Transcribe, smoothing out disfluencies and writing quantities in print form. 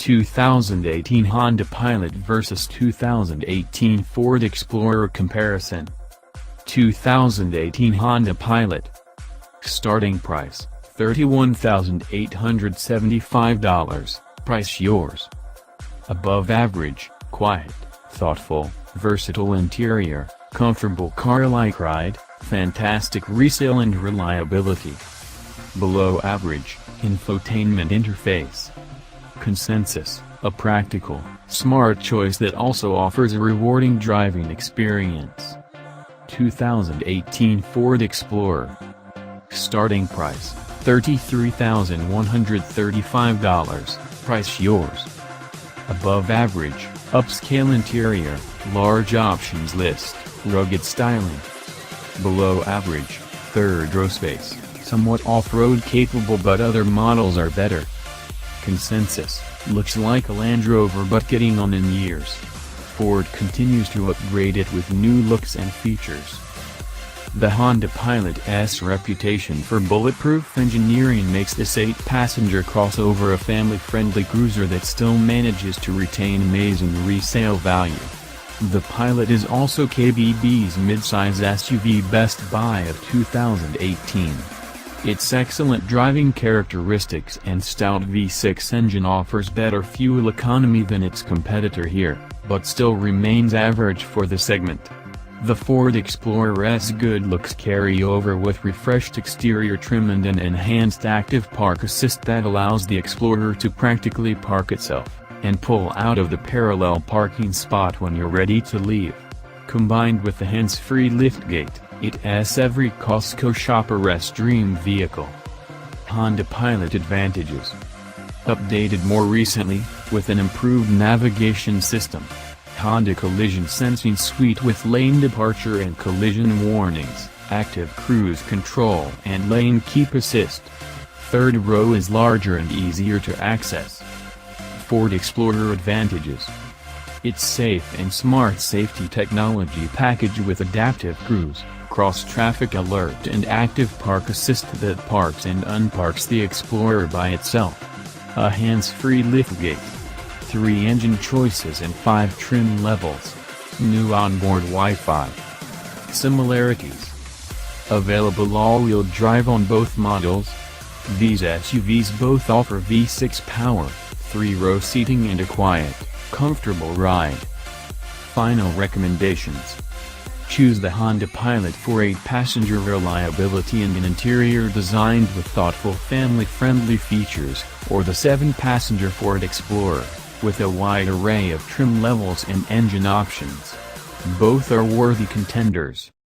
2018 Honda Pilot vs 2018 Ford Explorer comparison. 2018 Honda Pilot. Starting price, $31,875, price yours. Above average, quiet, thoughtful, versatile interior, comfortable car-like ride, fantastic resale and reliability. Below average, infotainment interface. Consensus, a practical, smart choice that also offers a rewarding driving experience. 2018 Ford Explorer. Starting price, $33,135, price yours. Above average, upscale interior, large options list, rugged styling. Below average, third row space, somewhat off-road capable but other models are better. Consensus, looks like a Land Rover but getting on in years. Ford continues to upgrade it with new looks and features. The Honda Pilot's reputation for bulletproof engineering makes this 8-passenger crossover a family-friendly cruiser that still manages to retain amazing resale value. The Pilot is also KBB's midsize SUV Best Buy of 2018. Its excellent driving characteristics and stout V6 engine offers better fuel economy than its competitor here, but still remains average for the segment. The Ford Explorer's good looks carry over with refreshed exterior trim and an enhanced active park assist that allows the Explorer to practically park itself, and pull out of the parallel parking spot when you're ready to leave. Combined with the hands-free Liftgate, it's every Costco shopper's dream vehicle. Honda Pilot advantages. Updated more recently, with an improved navigation system. Honda Collision Sensing Suite with lane departure and collision warnings, active cruise control and lane keep assist. Third row is larger and easier to access. Ford Explorer advantages. Its safe and smart safety technology package with adaptive cruise, cross-traffic alert and active park assist that parks and unparks the Explorer by itself. A hands-free liftgate. 3 engine choices and 5 trim levels. New onboard Wi-Fi. Similarities. Available all-wheel drive on both models. These SUVs both offer V6 power, 3-row seating and a quiet, comfortable ride. Final recommendations. Choose the Honda Pilot for 8-passenger reliability and an interior designed with thoughtful family-friendly features, or the 7-passenger Ford Explorer, with a wide array of trim levels and engine options. Both are worthy contenders.